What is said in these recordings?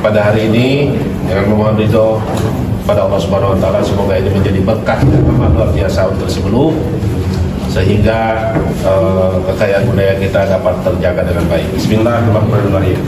Pada hari ini dengan memohon ridho pada Allah Subhanahu wa taala, semoga ini menjadi berkah dan amal luar biasa untuk sebelum, sehingga kekayaan budaya kita dapat terjaga dengan baik. Bismillahirrahmanirrahim.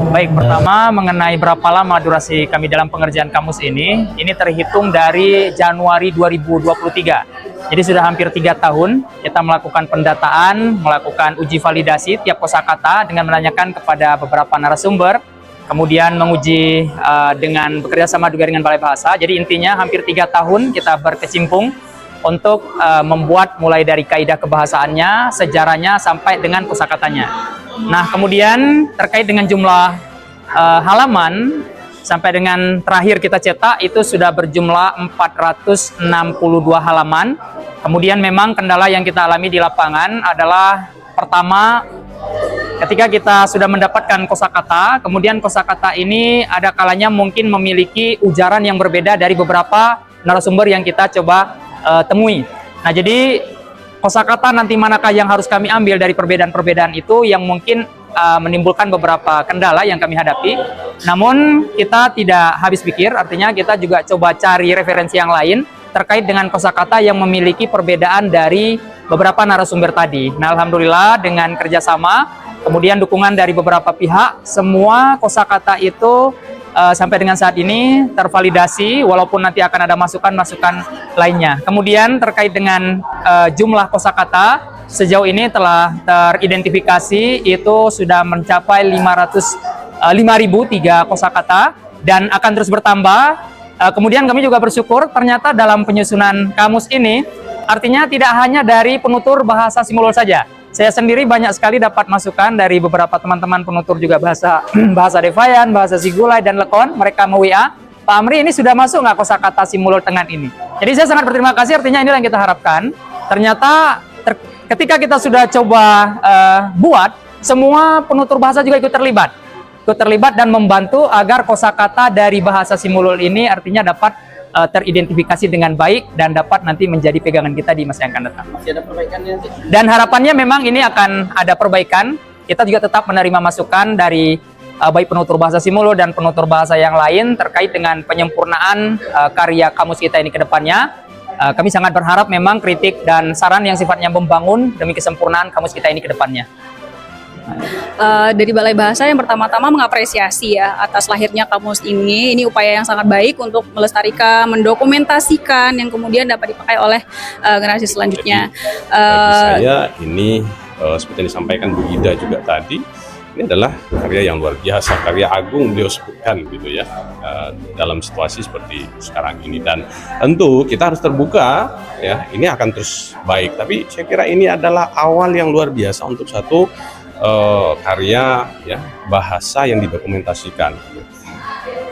Baik, pertama mengenai berapa lama durasi kami dalam pengerjaan kamus ini terhitung dari Januari 2023. Jadi sudah hampir 3 tahun kita melakukan pendataan, melakukan uji validasi tiap kosakata dengan menanyakan kepada beberapa narasumber, kemudian menguji dengan bekerja sama juga dengan Balai Bahasa. Jadi intinya hampir 3 tahun kita berkecimpung untuk membuat mulai dari kaidah kebahasaannya, sejarahnya, sampai dengan kosakatanya. Nah, kemudian terkait dengan jumlah halaman sampai dengan terakhir kita cetak itu sudah berjumlah 462 halaman. Kemudian memang kendala yang kita alami di lapangan adalah pertama, ketika kita sudah mendapatkan kosakata, kemudian kosakata ini ada kalanya mungkin memiliki ujaran yang berbeda dari beberapa narasumber yang kita coba temui. Nah, jadi kosakata nanti manakah yang harus kami ambil dari perbedaan-perbedaan itu yang mungkin menimbulkan beberapa kendala yang kami hadapi. Namun kita tidak habis pikir, artinya kita juga coba cari referensi yang lain terkait dengan kosakata yang memiliki perbedaan dari beberapa narasumber tadi. Nah, alhamdulillah dengan kerjasama, kemudian dukungan dari beberapa pihak, semua kosakata itu sampai dengan saat ini tervalidasi, walaupun nanti akan ada masukan-masukan lainnya. Kemudian terkait dengan jumlah kosakata, sejauh ini telah teridentifikasi itu sudah mencapai 5.003 kosakata dan akan terus bertambah. Kemudian kami juga bersyukur ternyata dalam penyusunan kamus ini artinya tidak hanya dari penutur bahasa Simolor saja. Saya sendiri banyak sekali dapat masukan dari beberapa teman-teman penutur juga bahasa Devayan, bahasa Sigulai dan Lekon. Mereka WA, Pak Amri, ini sudah masuk nggak kosakata Simolor Tengahan ini? Jadi saya sangat berterima kasih, artinya inilah yang kita harapkan. Ternyata ketika kita sudah coba buat, semua penutur bahasa juga ikut terlibat dan membantu agar kosakata dari bahasa Simolor ini artinya dapat teridentifikasi dengan baik dan dapat nanti menjadi pegangan kita di masa yang akan datang. Masih ada perbaikannya nanti? Dan harapannya memang ini akan ada perbaikan. Kita juga tetap menerima masukan dari baik penutur bahasa Simolor dan penutur bahasa yang lain terkait dengan penyempurnaan karya kamus kita ini ke depannya. Kami sangat berharap memang kritik dan saran yang sifatnya membangun demi kesempurnaan kamus kita ini ke depannya. Dari Balai Bahasa yang pertama-tama mengapresiasi ya atas lahirnya kamus ini. Ini upaya yang sangat baik untuk melestarikan, mendokumentasikan yang kemudian dapat dipakai oleh generasi selanjutnya. Bagi saya ini seperti yang disampaikan Bu Ida juga tadi, ini adalah karya yang luar biasa, karya agung beliau sebutkan gitu ya, dalam situasi seperti sekarang ini. Dan tentu kita harus terbuka ya, ini akan terus baik. Tapi saya kira ini adalah awal yang luar biasa untuk satu karya ya, bahasa yang didokumentasikan.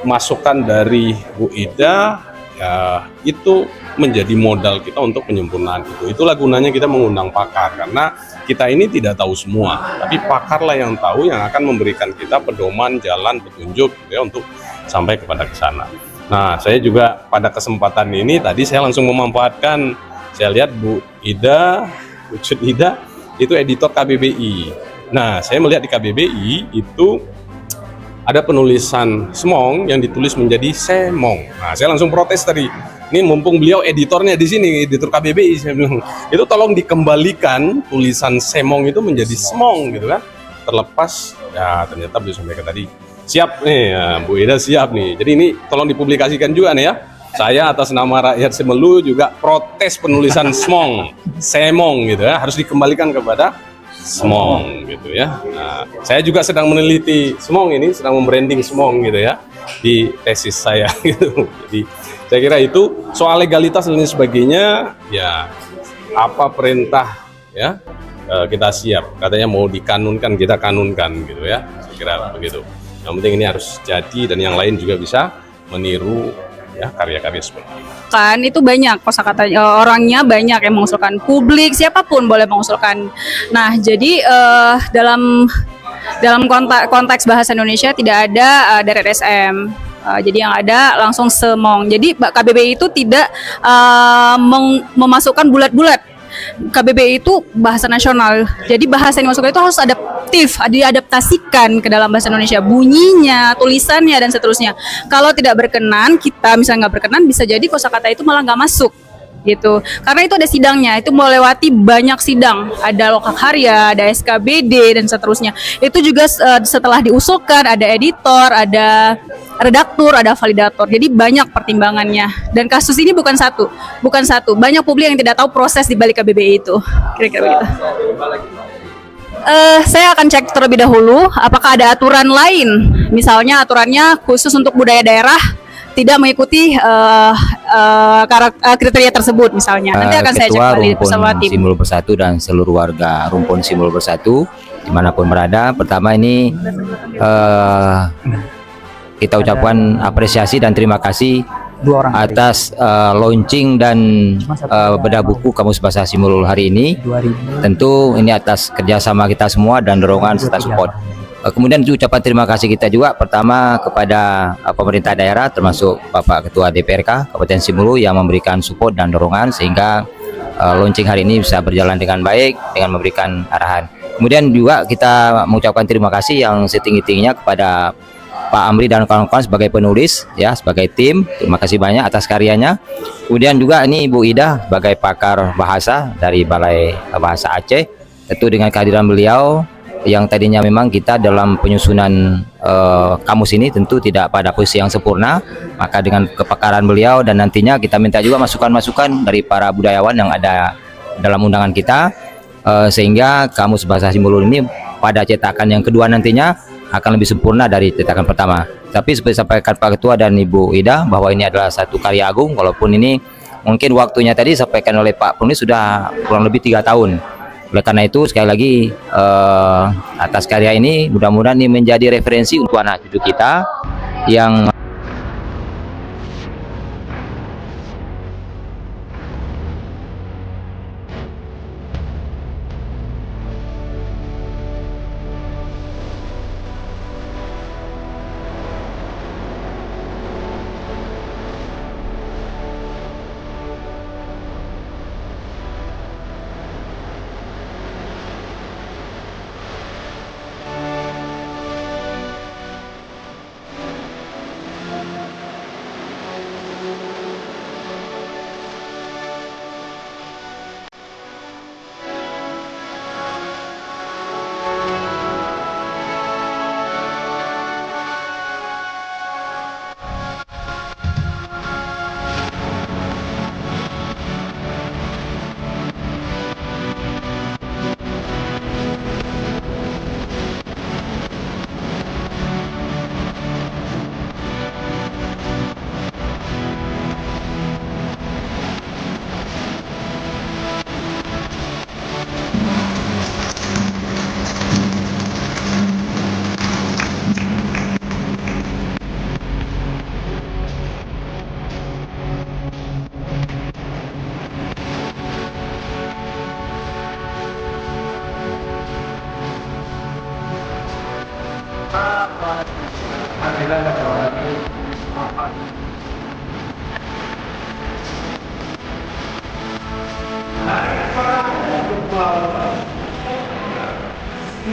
Masukan dari Bu Ida ya, itu menjadi modal kita untuk penyempurnaan itu. Itulah gunanya kita mengundang pakar, karena kita ini tidak tahu semua, tapi pakarlah yang tahu, yang akan memberikan kita pedoman, jalan, petunjuk ya, untuk sampai kepada ke sana. Nah, saya juga pada kesempatan ini tadi saya langsung memanfaatkan, saya lihat Bu Ida, Bu Cud Ida itu editor KBBI. Nah, saya melihat di KBBI itu ada penulisan semong yang ditulis menjadi semong. Nah, saya langsung protes tadi. Ini mumpung beliau editornya di sini, editor KBBI, saya bilang, itu tolong dikembalikan tulisan semong itu menjadi semong gitu kan. Terlepas, ya ternyata beliau sampaikan tadi, siap nih, ya, Bu Ida siap nih. Jadi ini tolong dipublikasikan juga nih ya. Saya atas nama rakyat Simelu juga protes penulisan semong, semong gitu ya, harus dikembalikan kepada semong gitu ya. Nah, saya juga sedang meneliti semong ini, sedang membranding semong gitu ya di tesis saya gitu. Jadi Saya kira itu soal legalitas dan lain sebagainya, ya apa perintah ya kita siap. Katanya mau dikanunkan, kita kanunkan gitu ya. Saya kira begitu. Yang penting ini harus jadi dan yang lain juga bisa meniru ya karya-karya seperti ini. Kan itu banyak kosakata orangnya banyak yang mengusulkan, publik siapapun boleh mengusulkan. Nah jadi dalam konteks bahasa Indonesia tidak ada deret SM. Jadi yang ada langsung semong. Jadi KBBI itu tidak memasukkan bulat-bulat. KBBI itu bahasa nasional. Jadi bahasa yang dimasukkan itu harus adaptif, diadaptasikan ke dalam bahasa Indonesia. Bunyinya, tulisannya dan seterusnya. Kalau tidak berkenan, kita misalnya nggak berkenan, bisa jadi kosakata itu malah nggak masuk. Gitu. Karena itu ada sidangnya, itu melewati banyak sidang, ada lokakarya, ada SKBD dan seterusnya. Itu juga setelah diusulkan ada editor, ada redaktur, ada validator. Jadi banyak pertimbangannya. Dan kasus ini bukan satu, banyak publik yang tidak tahu proses di balik KBBI itu. Kira-kira begitu. Saya akan cek terlebih dahulu apakah ada aturan lain, misalnya aturannya khusus untuk budaya daerah tidak mengikuti kriteria tersebut misalnya. Nanti akan saya cek kembali bersama tim. Simbol Bersatu dan seluruh warga Rumpun Simbol Bersatu dimanapun berada. Pertama ini kita ucapkan apresiasi dan terima kasih atas launching dan bedah buku Kamus Bahasa Simul hari ini. Tentu ini atas kerjasama kita semua dan dorongan serta support. Kemudian ucapan terima kasih kita juga pertama kepada pemerintah daerah termasuk Bapak Ketua DPRK Kabupaten Simulu yang memberikan support dan dorongan sehingga launching hari ini bisa berjalan dengan baik dengan memberikan arahan. Kemudian juga kita mengucapkan terima kasih yang setinggi-tingginya kepada Pak Amri dan kawan-kawan sebagai penulis ya, sebagai tim. Terima kasih banyak atas karyanya. Kemudian juga ini Ibu Ida sebagai pakar bahasa dari Balai Bahasa Aceh. Tentu dengan kehadiran beliau yang tadinya memang kita dalam penyusunan kamus ini tentu tidak pada posisi yang sempurna, maka dengan kepakaran beliau dan nantinya kita minta juga masukan-masukan dari para budayawan yang ada dalam undangan kita sehingga Kamus Bahasa Simulu ini pada cetakan yang kedua nantinya akan lebih sempurna dari cetakan pertama. Tapi seperti sampaikan Pak Ketua dan Ibu Ida bahwa ini adalah satu karya agung, walaupun ini mungkin waktunya tadi disampaikan oleh Pak penulis sudah kurang lebih 3 tahun. Oleh karena itu sekali lagi atas karya ini mudah-mudahan ini menjadi referensi untuk anak cucu kita yang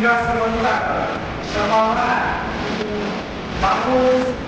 hingga sementara semua bagus